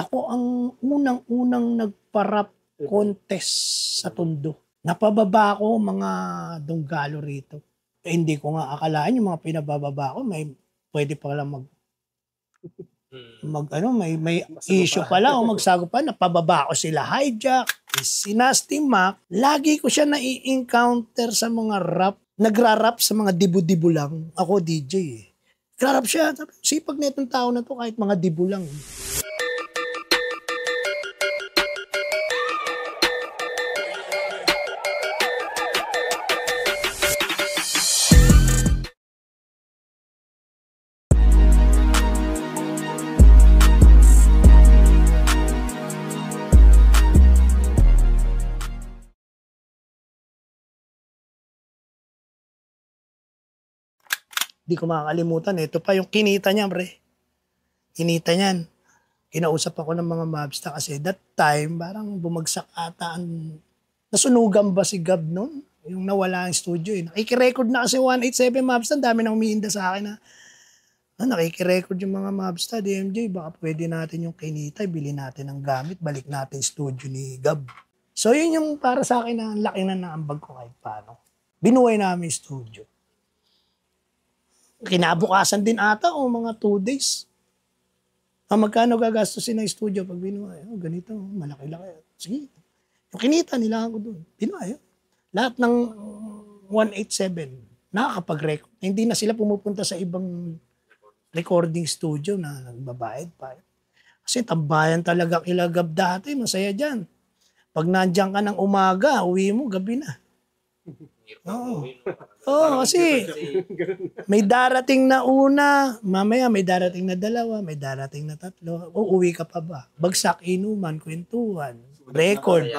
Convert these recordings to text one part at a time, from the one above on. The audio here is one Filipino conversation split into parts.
Ako ang unang-unang nagpa-rap contest sa Tondo. Napababa ako mga Donggalo rito. Hindi ko nga akalain yung mga pinabababa ko may pwede pa lang may issue pala o magsago pa. Napababa ko sila Hijack, si Nasty Mac. Lagi ko siya nai-encounter sa mga rap. Nagra-rap sa mga dibu-dibu lang. Ako DJ eh. Nagra-rap siya. Sipag na itong tao na to kahit mga dibu lang. Di ko makakalimutan. Ito pa yung kinita niya, pre. Kinita niyan. Kinausap ako ng mga mobster kasi that time, parang bumagsak ata nasunugan ba si Gab noon? Yung nawala ang studio eh. Nakikirecord na kasi 187 mobster. Dami nang umiinda sa akin na nakikirecord yung mga mobster. DMJ, baka pwede natin yung kinita. Bili natin ang gamit. Balik natin studio ni Gab. So yun yung para sa akin na laki na naambag ko kahit paano. Binuhay namin yung studio. Kinabukasan din ata o mga 2 days. Magkano gagastusin ng studio pag binuhay? Ganito, malaki-laki. Sige. Yung kinita nila ako doon. Binuhay. Lahat ng 187 nakakapag-record. Hindi na sila pumupunta sa ibang recording studio na nagbabayad pa. Kasi tambayan talaga kilagab dati. Masaya dyan. Pag nandiyan ka ng umaga, uwi mo, gabi na. Oo, kasi may darating na una, mamaya may darating na 2, may darating na 3. Uuwi ka pa ba? Bagsak, inuman, kwentuhan, record.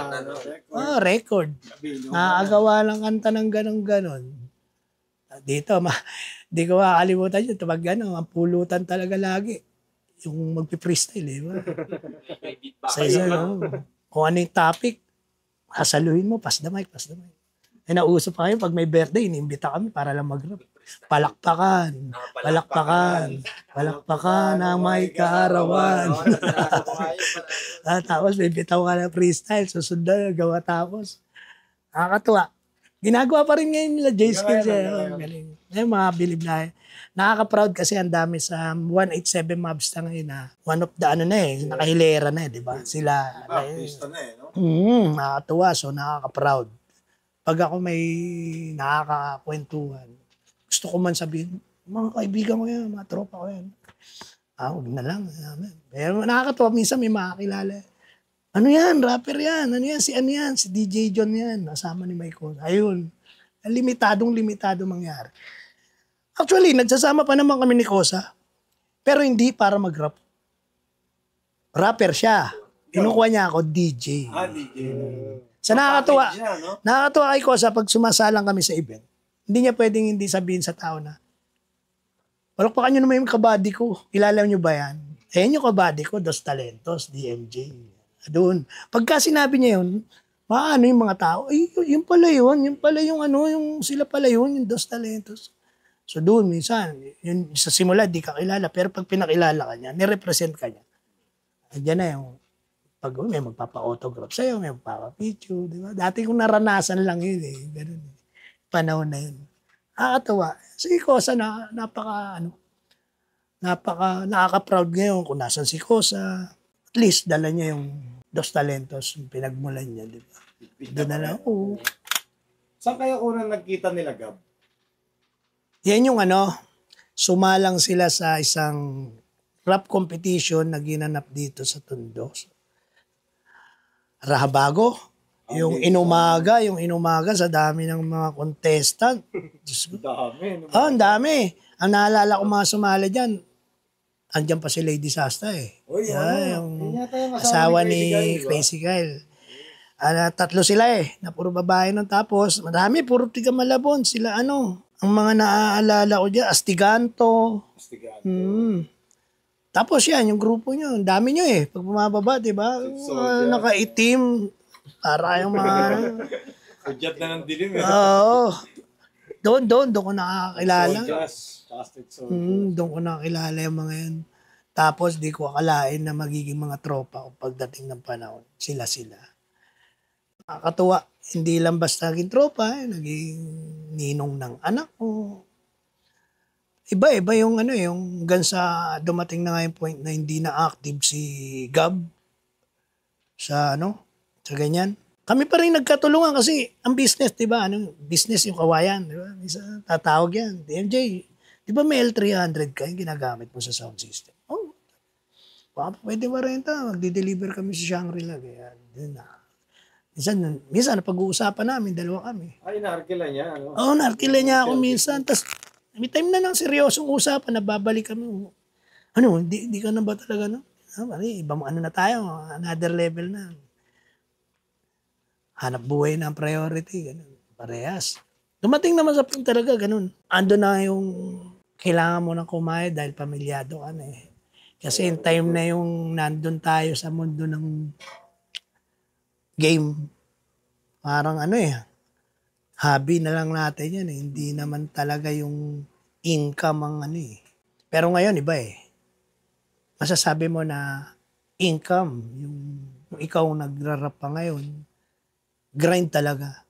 Record. Nakagawa lang kanta ng ganon-ganon. Dito, di ko makakalimutan yun. Pag gano'n, ang pulutan talaga lagi. Yung magpi-freestyle, eh. Sa isa, kung ano yung topic, hasaluhin mo, pass the mic. Nauso pa kayo, pag may birthday, inimbita kami para lang mag-rap. Palakpakan ang may kaarawan. Tapos may bitaw ka na freestyle, susunod na, gawa tapos. Nakakatuwa. Ginagawa pa rin ngayon nila, J-Skills. Ngayon, mga bilib na. Nakaka-proud kasi ang dami sa 187 mobs na ngayon na one of the nakahilera na di ba? Sila. Nakakatuwa, so nakaka-proud. Pag ako may nakakakwentuhan, gusto ko man sabihin, mga kaibigan ko yan, mga tropa ko yan. Huwag na lang. Pero nakakatawa, minsan may makakilala. Ano yan? Rapper yan. Ano yan? Si DJ John yan. Nasama ni Michael. Ayun. Limitado mangyari. Actually, nagsasama pa naman kami ni Kosa. Pero hindi para mag-rap. Rapper siya. Kinukuha niya ako, DJ. DJ. So nakakatuwa kay Kosa pag sumasalang kami sa event. Hindi niya pwedeng hindi sabihin sa tao na, palakpakan niyo naman yung kabady ko. Kilala niyo ba yan? Yung kabady ko, Dos Talentos, DMJ. Doon. Pagka sinabi niya yun, maano yung mga tao, yun pala yung sila pala yun, yung Dos Talentos. So doon, minsan, yun, sa simula, di ka kilala. Pero pag pinakilala ka niya, nirepresent ka niya. Andiyan na yung pag may magpapa-autograph sa'yo, may magpapa-picture, di ba? Dati kong naranasan lang yun eh. Ganun eh. Panahon na yun. Nakakatawa. Si Kosa nakaka-proud ngayon kung nasan si Kosa. At least, dala niya yung Dos Talentos, yung pinagmulan niya, di ba? Doon na lang, oo. Saan kaya unang nagkita nila, Gab? Yan yung sumalang sila sa isang rap competition na ginanap dito sa Tondo. Rahabago, yung inumaga sa dami ng mga contestant. Ang dami. Ang naalala ko mga sumali dyan, andyan pa si Lady Sasta eh. Yung asawa ni Crazy Kyle. 3 sila eh, na puro babae nun. Tapos, marami, puro tiga Malabon. Sila ang mga naaalala ko dyan, Astiganto. Tapos yan, yung grupo nyo, ang dami nyo eh. Pag bumababa, di ba? Nakaitim. Para yung mga... Sudyat na ng dilim eh. Oo. Doon ko nakakilala. Soldiers. Doon ko nakakilala yung mga yan. Tapos di ko akalain na magiging mga tropa ko pagdating ng panahon. Sila-sila. Nakakatuwa. Hindi lang basta naging tropa, naging ninong ng anak ko. Iba-iba yung yung hanggang sa dumating na nga yung point na hindi na active si Gab sa sa ganyan. Kami pa rin nagkatulungan kasi ang business, 'di ba? Business yung kawayan, 'di ba? Isa tatawag yan. DMJ, 'di ba may L300 ka yung ginagamit mo sa sound system? Oh, pwede ba renta? Magdi-deliver kami sa Shangri-La. Kaya, yun na. Minsan napag-uusapan namin, dalawa kami. Ay, naarkila niya. Oo, narkila niya ako minsan. Tapos, may time na ng seryosong usapan na babalik kami. Di ka na ba talaga, ibang na tayo, another level na. Hanap buhay na ang priority, ganun. Parehas. Dumating naman sa point talaga, ganun. Ando na yung kailangan mo nang kumayad dahil pamilyado ka na eh. Kasi yung time na yung nandun tayo sa mundo ng game, parang hobby na lang natin yan eh. Hindi naman talaga yung income ang Pero ngayon iba eh. Masasabi mo na income, yung ikaw nagrarap pa ngayon, grind talaga.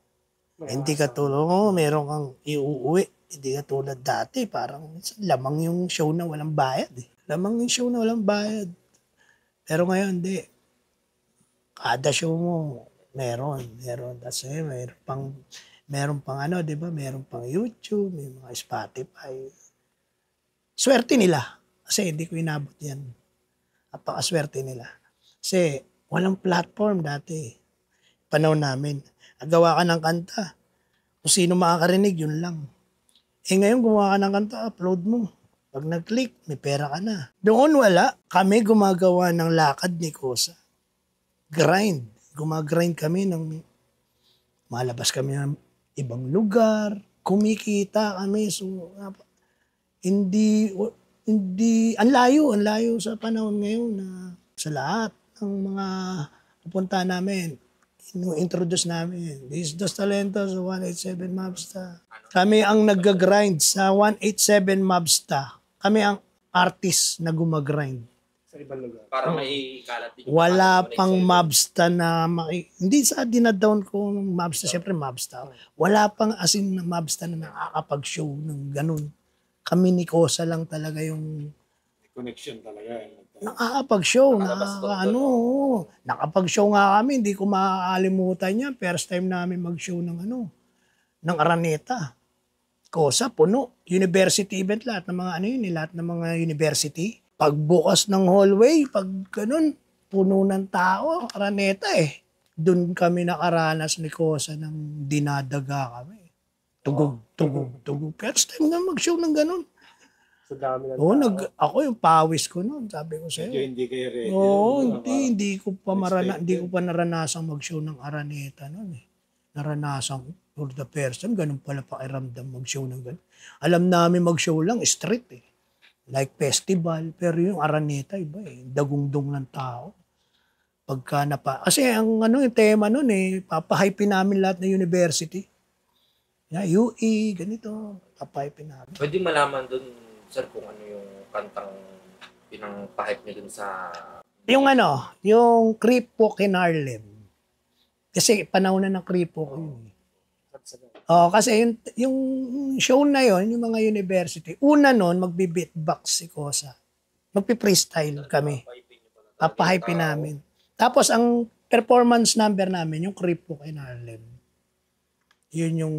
Hindi ka tulong, meron kang iuuwi. Hindi ka tulad dati, parang lamang yung show na walang bayad eh. Lamang yung show na walang bayad. Pero ngayon, hindi. Kada show mo, meron. Tapos meron pang di ba? Meron pang YouTube, may mga Spotify. Swerte nila. Kasi hindi ko inabot yan. Napakaswerte nila. Kasi walang platform dati. Panahon namin. Nagawa ka ng kanta. Kung sino makakarinig, yun lang. Ngayon gumawa ka ng kanta, upload mo. Pag nag-click, may pera ka na. Doon wala. Kami gumagawa ng lakad ni Kosa. Grind. Gumagrind kami malabas kami ng ibang lugar, kumikita kami. So, ang layo sa panahon ngayon na sa lahat ng mga pupunta namin, introduce namin. This is Dos Talentos sa 187 Mobsta. Kami ang nag-grind sa 187 Mobsta. Kami ang artist na gumagrind. Sa ibang lugar. Para may kalat din. Wala pang Mobsta na hindi sa dinadown ko ng Mobsta, syempre Mobsta. Wala pang asin na Mobsta na nakakapag-show ng ganun. Kami ni Kosa lang talaga yung Connection talaga. nakakapag-show. Nakapag-show nga kami, hindi ko makakalimutan yan. First time namin mag-show ng ng Araneta. Kosa, puno. University event, lahat ng mga lahat ng mga university. Pagbukas ng hallway, pag ganun, puno ng tao, Araneta eh. Doon kami nakaranas ni Kosa ng dinadaga kami. Tugog. First time na mag-show ng ganun. Sa dami ng Ako yung pawis ko noon, sabi ko sa'yo. Medyo hindi kayo ready. Hindi ko pa naranasang mag-show ng Araneta noon eh. Naranasan ko for the first time, ganun pala pakiramdam mag-show ng ganun. Alam namin mag-show lang, street eh. Like festival, pero yung Araneta iba eh, dagundong ng tao. Kasi ang yung tema noon eh, papahype namin lahat ng university. UE, ganito, papahype namin. Pwede malaman dun, sir, kung ano yung kantang pinang-pahype niyo dun sa... Yung Creep Walk in Harlem. Kasi panahon na ng Creep Walk yun. Kasi yung show na yon, yung mga university, una nun, magbi-beatbox si Kosa. Magpi-freestyle kami. Papahype namin. Tapos ang performance number namin, yung Creep Walk in Harlem. Yun yung...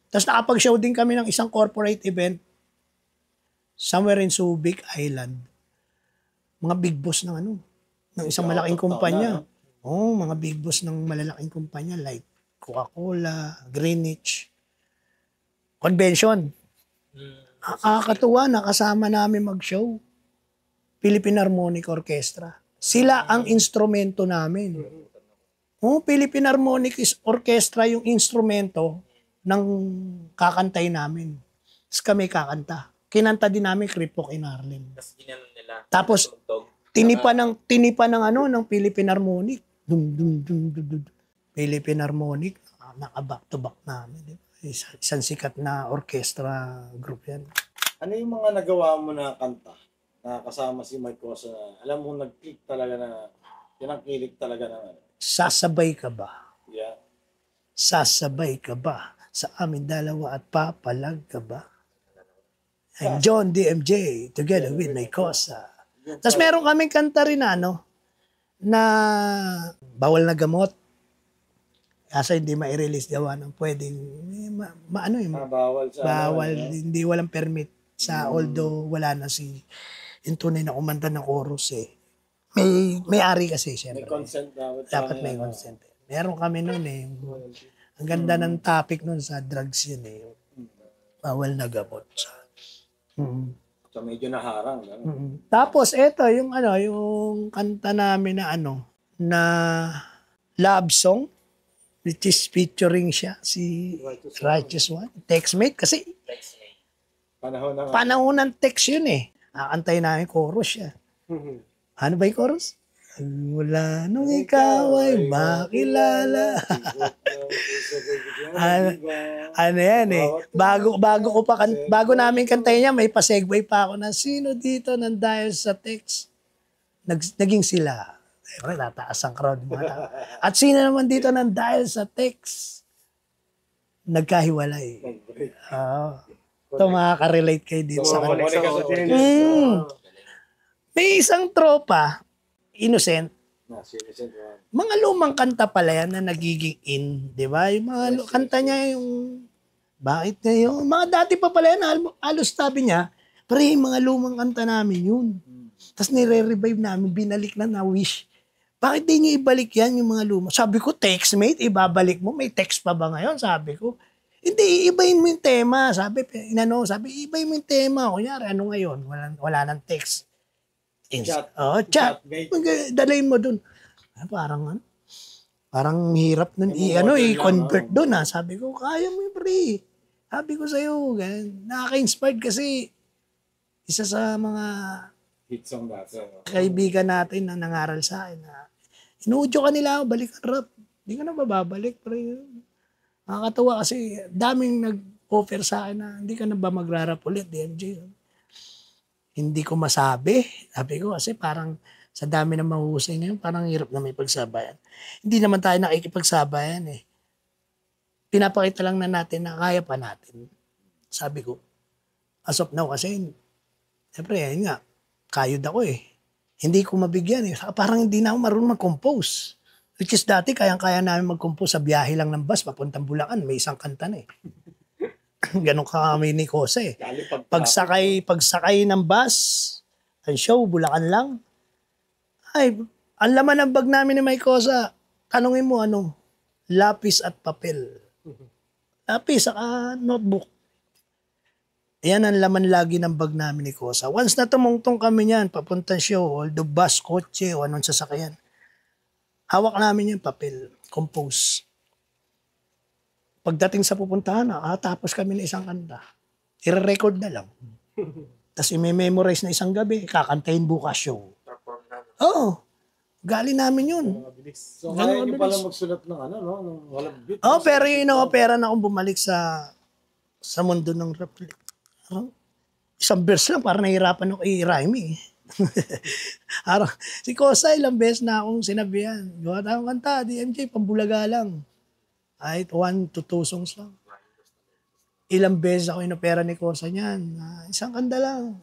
Tapos nakapag-show din kami ng isang corporate event somewhere in Subic Island. Mga big boss ng isang malaking kumpanya. Mga big boss ng malalaking kumpanya like Coca-Cola, Greenwich, convention. Nakakatuwa, nakasama namin mag-show. Philippine Harmonic Orchestra. Sila ang instrumento namin. Philippine Harmonic Orchestra yung instrumento ng kakantay namin. Tapos kami kakanta. Kinanta din namin Creep Walk in Harlem. Tapos tinipa ng Philippine Harmonic. Philippine Harmonic, naka-back to back namin. Isang sikat na orchestra group yan. Ano yung mga nagawa mo na kanta nakakasama si Mike Cosa na alam mo nag-click talaga na yan ang kilig talaga ng ano. Sasabay ka ba? Yeah. Sasabay ka ba? Sa amin dalawa at papalag ka ba? I'm John DMJ together with my Cosa. Tapos meron kaming kanta rin na ano, na bawal na gamot. Kasi hindi ma-release gawa ng pwedeng, Bawal sa bawal, ano, hindi walang permit sa although wala na si yung tunay na kumanta ng chorus eh. May ari kasi may syempre. consent Dapat may consent. Meron kami noon eh. Ang ganda ng topic noon sa drugs yun eh. Bawal na gamot. So medyo naharang. Tapos eto yung ano, yung kanta namin na ano, na love song which is featuring siya si Righteous One, Textmate kasi panahon ng text yun eh. Aantay namin chorus siya. Ano ba yung chorus? Mula nung ikaw ay makilala. Ano yan eh. Bago namin kantayin niya, may pa-segue pa ako na sino dito nang dahil sa text. Naging sila. Siyempre, nataas ang crowd. At sino naman dito nang dahil sa text? Nagkahiwalay. Ito makaka-relate kayo dito sa kanila. May isang tropa, innocent. Mga lumang kanta pala yan na nagiging in, di ba? Yung mga kanta niya yung, bakit ngayon? Mga dati pa pala yan, halos sabi niya, pero yung mga lumang kanta namin yun. Tapos nire-revive namin, binalik na wish. Bakit di niyo ibalik yan yung mga lumang? Sabi ko, Textmate, ibabalik mo, may text pa ba ngayon? Sabi ko, hindi, iibahin mo yung tema. Sabi, iibahin mo yung tema. Kunyari, ano ngayon? Wala nang text. Chat. Chat. Dalhin mo dun. Parang hirap nun i-convert dun ha. Sabi ko, kaya mo yung pre. Sabi ko sa'yo, nakaka-inspired kasi isa sa mga hit song dati. Kaibigan natin na nangaral sa akin na inuudyo ka nila, balik ang rap. Hindi ka na mababalik. Pre. Nakakatawa kasi daming nag-offer sa akin na hindi ka na ba magrarap ulit, DMJ. Hindi ko masabi. Sabi ko kasi parang sa dami na mahusay ngayon, parang hirap na may pagsabayan. Hindi naman tayo nakikipagsabayan eh. Pinapakita lang na natin na kaya pa natin. Sabi ko, as of now kasi, siyempre, yun nga, kayod ako eh. Hindi ko mabigyan eh. Parang hindi na ako marunong mag-compose. Which is dati, kayang-kaya namin mag-compose sa biyahe lang ng bus, papuntang Bulacan, may isang kanta na eh. Ganon kami ni Cosa eh. Pagsakay ng bus, ang show, Bulacan lang. Ay, ang laman ng bag namin ni Mike Cosa, tanungin mo ano, lapis at papel. Lapis, saka notebook. Yan ang laman lagi ng bag namin ni Cosa. Once na tumungtong kami niyan, papuntang show, although bus, kotse, o anong sasakyan, hawak namin yung papel, compose. Pagdating sa pupuntahan, tapos kami ng isang kanta. I-record na lang. Tapos i-memorize na isang gabi, kakantahin bukas show. Oo. Gali namin yun. So, kaya nyo pala magsulat ng ano, no? Ng walang beat. Pero yun ako, pera na akong bumalik sa mundo ng rap. Isang verse lang, parang nahihirapan ako i-rhyme eh. Si Cosa, ilang beses na akong sinabihan. Gawa tayong kanta, DMJ, pambulaga lang. Kahit 1 to 2 songs lang. Ilang beses ako inopera ni Cosa niyan. Isang kanta lang.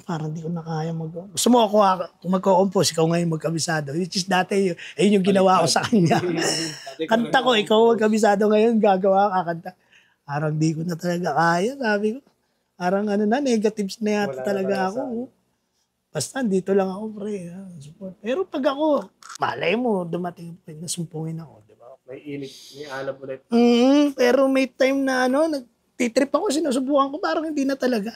Parang di ko na kaya gusto mo ako magko-compose, ikaw ngayon magkabisado. Which is dati, ayun yung ginawa ko sa kanya. Kanta ko, ikaw magkabisado ngayon, gagawa ka kanta. Parang di ko na talaga kaya, sabi ko. Parang negatives na yata talaga ako. Basta, dito lang ako, pre. Support. Pero pag ako, malay mo, dumating pa, nasumpungin ako, di ba? May init, may alam ulit. Pero may time na nagtitrip ako, sinusubukan ko, parang hindi na talaga.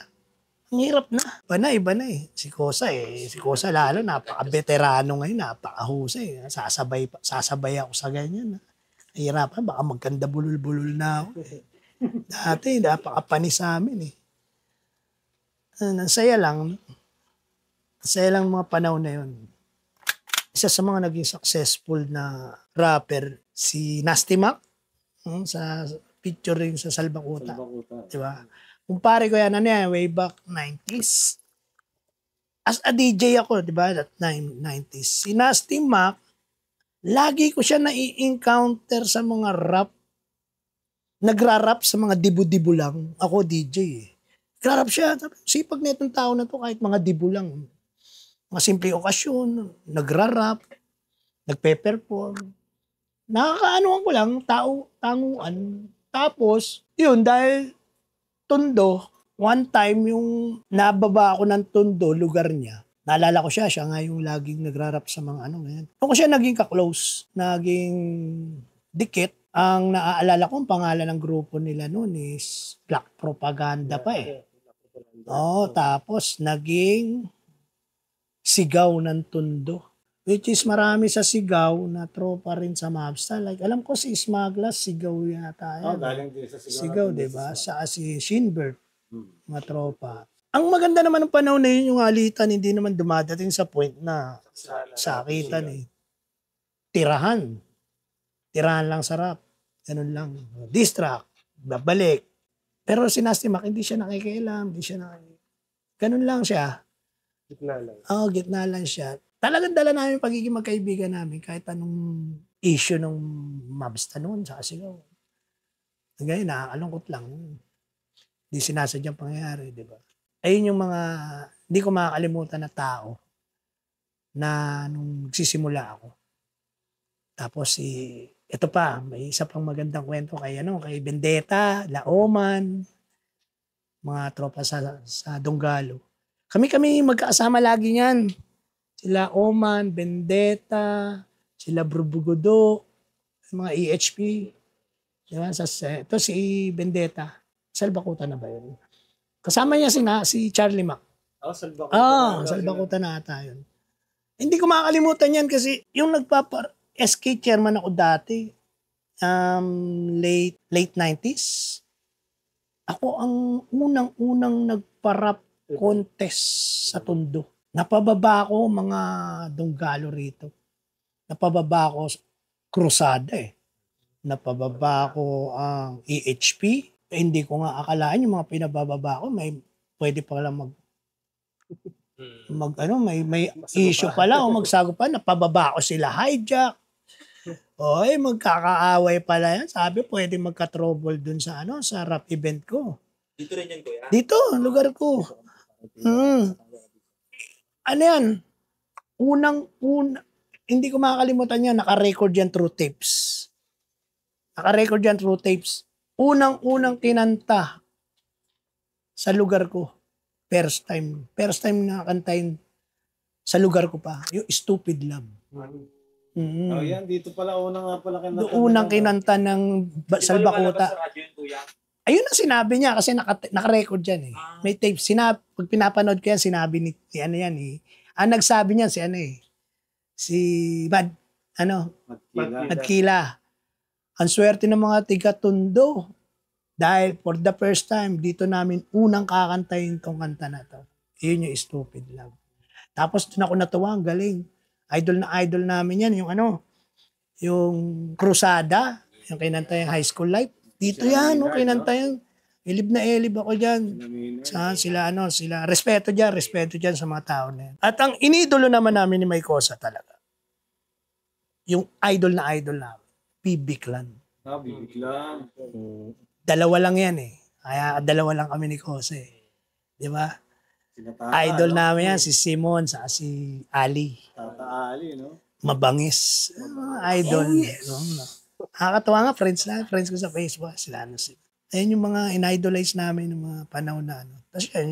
Ang hirap na. Iba na eh. Si Cosa lalo, napaka-veterano ngayon, napaka-husay. Sasabay ako sa ganyan. Hirapan, baka magkanda bulul-bulul na ako eh. Dati, napaka-panis sa amin eh. Nasaya lang mga panahon na yun. Isa sa mga naging successful na rapper, si Nasty Mac, sa featuring sa Salbakuta. Diba? Kumpare ko yan, way back 90s. as a DJ ako, di ba, that 90s. Si Nasty Mac, lagi ko siya nai-encounter sa mga rap. Nagra-rap sa mga dibu-dibu lang. Ako DJ eh. Nagra-rap siya. Sipag na itong tao na to kahit mga dibu lang. Mga simple okasyon, nagra-rap, nagpe-perform. Nakakaanoan ko lang, tanguan. Tapos, yun, dahil Tondo, one time yung nababa ako ng Tondo, lugar niya. Naalala ko siya nga yung laging nagra-rap sa mga ano ngayon. Ako siya naging ka-close, naging dikit. Ang naaalala ko, ang pangalan ng grupo nila noon is Black Propaganda pa eh. Tapos naging Sigaw ng Tondo. Which is marami sa Sigaw na tropa rin sa Mobster. Like, alam ko si Smaglas, Sigaw yata. Galing din sa Sigaw, diba? Si Shinbert, mga tropa. Ang maganda naman ng panahon na yun, yung alitan, hindi naman dumadating sa point na sakitan eh. Tirahan lang sa rap. Ganun lang. Distract, babalik. Pero si Nasty Mac, hindi siya nakikialam, ganun lang siya. Gitna lang. Gitna lang siya. Talagang dala namin yung pagiging magkaibigan namin kahit anong issue ng Mobster noon sa Sigaw. Ngayon, nakakalungkot lang. Hindi sinasadyang pangyayari, di ba? Ayun yung mga, hindi ko makakalimutan na tao na nung nagsisimula ako. Tapos ito pa, may isa pang magandang kwento kay Vendetta, Laoman, mga tropa sa Donggalo. Kami magkakasama lagi niyan. Sila Oman, Vendetta, sila Brubugodo, mga EHP. Diba? Ito si Vendetta. Salbakuta na ba yun? Kasama niya si Charlie Mac. Salbakuta na ata yun. Hindi ko makakalimutan yan kasi yung SK chairman ako dati, late 90s. Ako ang unang nagparap contest sa Tondo. Napababa ko mga Donggalo rito. Napababa ko Cruzada eh. Napababa ko ang EHP. Hindi ko nga akalaan yung mga pinabababa ko, may pwede pa lang may issue pala o magsago pa, napababa ko sila hijack. Magkakaaway pala yan. Sabi, pwede magka-trouble dun sa sa rap event ko. Dito rin yan, kuya? Dito, lugar ko. Ano yan? Hindi ko makakalimutan yan, naka-record yan through tapes. Unang kinanta sa lugar ko. First time na kantahin sa lugar ko pa. Yung Stupid Love. Yan, dito pala kinanta. Unang kinanta ng Salbakuta. Ayun ang sinabi niya kasi naka-record yan eh. May tape. Pag pinapanood ko yan, sinabi ni ang nagsabi niyan si Madkila. Ang swerte ng mga tiga-Tondo dahil for the first time, dito namin unang kakantayin tong kanta na to. Yun yung Stupid Love. Tapos doon ako natuwa, ang galing. Idol namin yan, yung Cruzada, yung kinanta yung High School Life. Dito yan, kinanta yan. Elib na elib ako dyan. Sila, respeto dyan sa mga tao na yan. At ang inidolo naman namin ni Mike Cosa talaga, yung idol namin, PB Clan. PB Clan. Dalawa lang yan eh. Kaya dalawa lang kami ni Cosa eh. Di ba? Idol namin yan, si Simon, si Ali. Tata Ali, no? Mabangis. Idol. Nakakatawa nga, friends ko sa Facebook. Ayun yung mga in-idolize namin ng mga panahon na Tapos yan,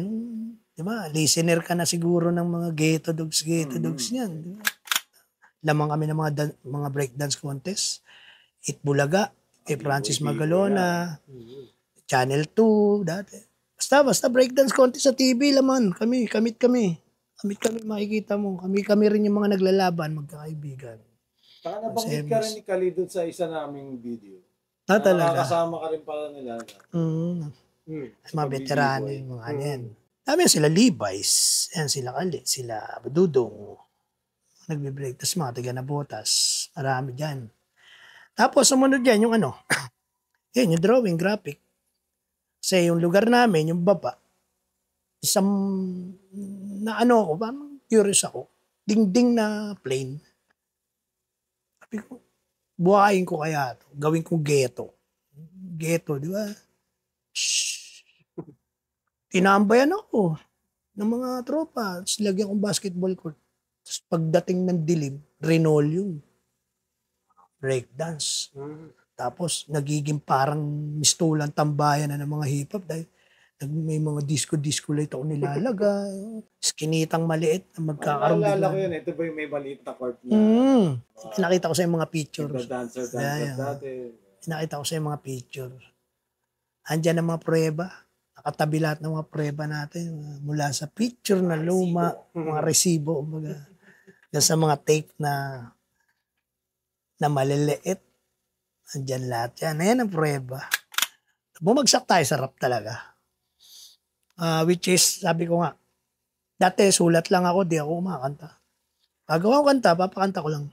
di ba, listener ka na siguro ng mga ghetto dogs niyan. Di ba? Lamang kami ng mga breakdance contest. Itbulaga, Francis Magalona, Channel 2, dati. Basta breakdance contest sa TV laman. Kamit kami makikita mo. Kami rin yung mga naglalaban, magkakaibigan. Saka nabanggit ka rin ni Khalid sa isa naming video. Talaga. Nakakasama ka rin pala nila. Mga veterano yung mga yan. Dami sila Levi's, yan sila Khalid, sila Dudong. Nagbe-break. Tapos mga tiga na botas. Marami dyan. Tapos sumunod yan yung yan, yung drawing, graphic. Kasi yung lugar namin, yung baba, isang, na ano ako, parang curious ako. Dingding na plane. Sabi ko, buhayin ko kaya ito. Gawin kong ghetto. Ghetto, di ba? Shhh. Tinambayan ako ng mga tropa. Tapos lagyan kong basketball court. Tapos pagdating ng dilim, Renoleum. Breakdance. Tapos nagiging parang mistulang tambayan na ng mga hip-hop dahil may mga disco light ako nilalagay. Skinitang maliit na magkakaroon Naalala ko bigla. yun. Ito ba yung may maliit na court na Nakita ko sa yung mga pictures. dancer Yeah. dati. Nakita ko sa yung mga pictures. Andyan ang mga prueba. Nakatabi lahat ng mga prueba natin. Mula sa picture na luma, mga resibo, mga sa mga tape na maliliit. Andyan lahat yan. Ayan ang prueba. Bumagsak tayo sa rap talaga. Which is, sabi ko nga, dati sulat lang ako, di ako kumakanta. Pagawa ko kanta, papakanta ko lang.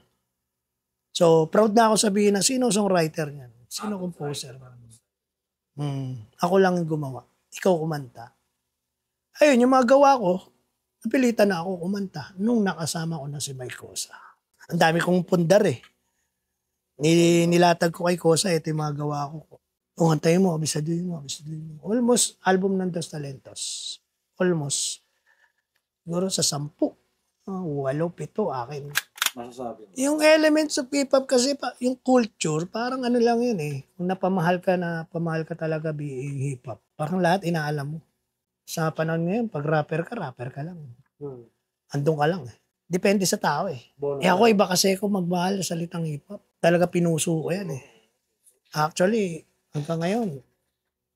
So, proud na ako sabihin na sino songwriter niyan. Sino composer. Ako lang yung gumawa. Ikaw kumanta. Ayun, yung mga gawa ko, napilitan na ako kumanta nung nakasama ko na si Mike Cosa. Ang dami kong pundar eh. Nilatag ko kay Cosa, ito yung mga gawa ko. Kung antayin mo, abisaduhin mo. Almost album ng Dos Talentos. Almost. Siguro sa 10. 8, 7 akin. Masasabi mo. Yung elements of hip-hop kasi, yung culture, parang ano lang yun eh. Kung napamahal ka talaga being hip-hop. Parang lahat inaalam mo. Sa panahon ngayon, pag rapper ka lang. Andun ka lang eh. Depende sa tao eh. Ako iba kasi ako magmahal sa salitang hip-hop. Talaga pinuso ko yan eh. Actually, hanggang ngayon,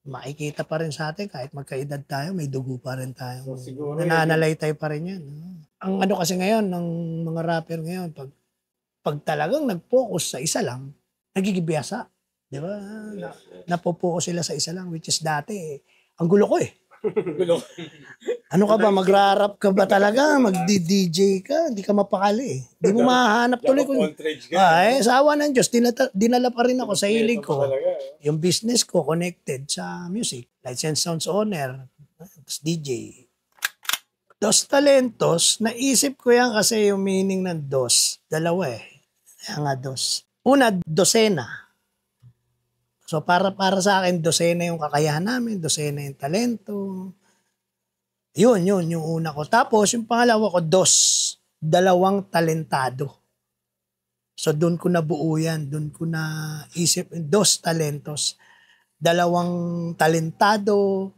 makikita pa rin sa atin kahit magkaedad tayo, may dugo pa rin tayo. Siguro Nananalaytay pa rin yan. Ang ano kasi ngayon, ng mga rapper ngayon, pag talagang nag-focus sa isa lang, nagigibiyasa. Di ba? Napopokus sila sa isa lang, which is dati, ang gulo ko eh. Ano ka ba, magrarap ka ba talaga? Magdi-DJ ka? Hindi ka mapakali eh. Hindi mo mahanap tuloy kung... sa awa ng Diyos, dinala pa rin ako sa hilig ko. Yung business ko connected sa music. License Sounds Owner, tapos DJ. Dos Talentos, naisip ko yan kasi yung meaning ng dos. Dalawa eh. Kaya nga dos. Una, dosena. So para sa akin, dosena yung kakayahan namin, dosena yung talento. Yun, yung una ko. Tapos yung pangalawa ko, dalawang talentado. So doon ko nabuo yan, doon ko na isip, Dos Talentos. Dalawang talentado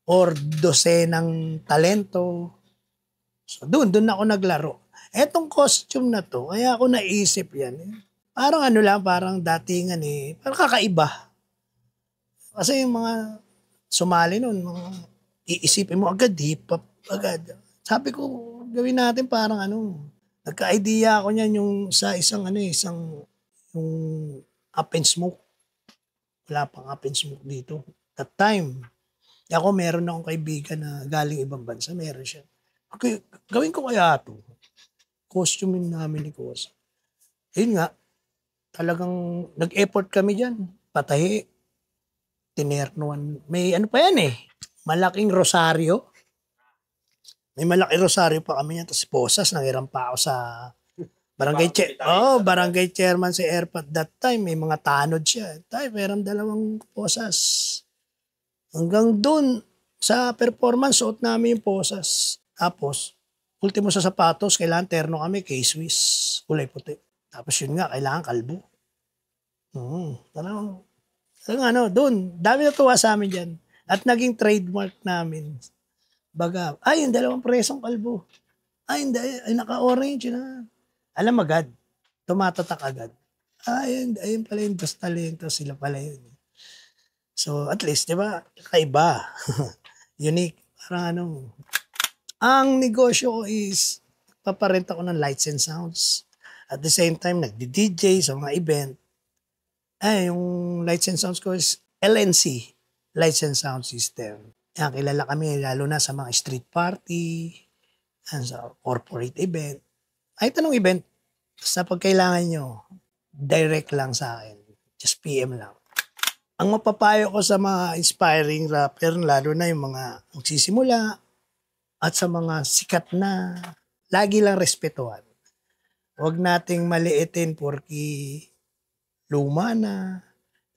or dosenang talento. So doon ako naglaro. Etong costume na to, kaya ako naisip yan. Parang ano lang, parang datingan eh. Parang kakaiba. Kasi yung mga sumali nun, mga iisipin mo agad, hip-hop agad. Sabi ko, gawin natin parang ano. Nagka-idea ako niyan yung sa isang yung Up and Smoke. Wala pang Up and Smoke dito. That time, ako meron akong kaibigan na galing ibang bansa, meron siya. Okay, gawin ko kaya ito. Costume namin ni Cosa. Yun nga, talagang nag-effort kami dyan. Patahi. Tinernuan. May ano pa yan eh. Malaking rosaryo. May malaking rosaryo pa kami yan. Tapos posas, nangiram pa ako sa barangay barangay chairman si Airpat that time. May mga tanod siya. Tayo, meron 2 posas. Hanggang dun, sa performance, suot namin yung posas. Tapos, ultimo sa sapatos, kailangan terno kami, K-Swiss, kulay puti. Tapos yun nga, kailangan kalbo. Doon, dami natuwa sa amin dyan. At naging trademark namin. Baga, yung 2 presong kalbo. Hindi, naka-orange na. Alam agad, tumatatak agad. Ayun pala yung Dos Talentos, sila pala yun. So, at least, di ba, kakaiba. Unique. Parang ang negosyo ko is, paparenta ko ng lights and sounds. At the same time, nagdi-DJ sa mga event. Yung lights and sounds ko is LNC, Lights and Sound System. Kilala kami lalo na sa mga street party, sa corporate event. Anong event, basta pag kailangan nyo, direct lang sa akin. Just PM lang. Ang mapapayo ko sa mga inspiring rapper, lalo na yung mga magsisimula, at sa mga sikat na, lagi lang respetuhan. Huwag nating maliitin porque luma na,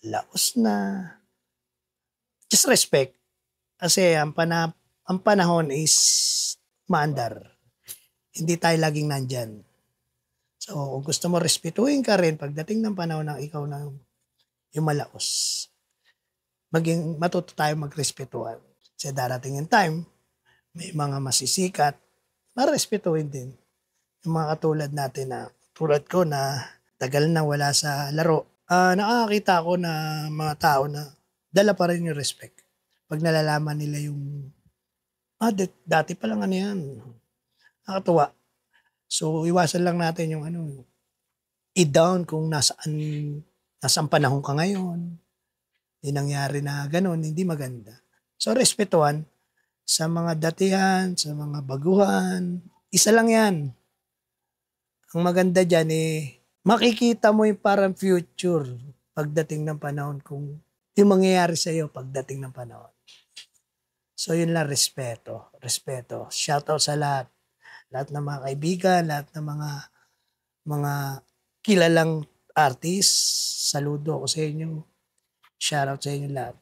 laos na. Just respect. Kasi ang panahon is maandar. Hindi tayo laging nandyan. So, kung gusto mo respetuhin ka rin pagdating ng panahon ng ikaw na yung malaos, matuto tayo magrespetuhan. Kasi darating yung time, may mga masisikat, marespetuhin din. Yung mga katulad natin na, tulad ko na tagal na wala sa laro, nakakakita ko na mga tao na dala pa rin yung respect. Pag nalalaman nila yung, dati pa lang ano yan. Nakatuwa. So, iwasan lang natin yung i-down kung nasaan panahon ka ngayon. Yung nangyari na ganun, hindi maganda. So, respetuhan sa mga datihan, sa mga baguhan. Isa lang yan. Ang maganda dyan makikita mo yung parang future pagdating ng panahon kung yung mangyayari sa iyo pagdating ng panahon. So, yun lang, respeto. Respeto. Shoutout sa lahat. Lahat ng mga kaibigan, lahat ng mga kilalang artist. Saludo ako sa inyo. Shoutout sa inyo lahat.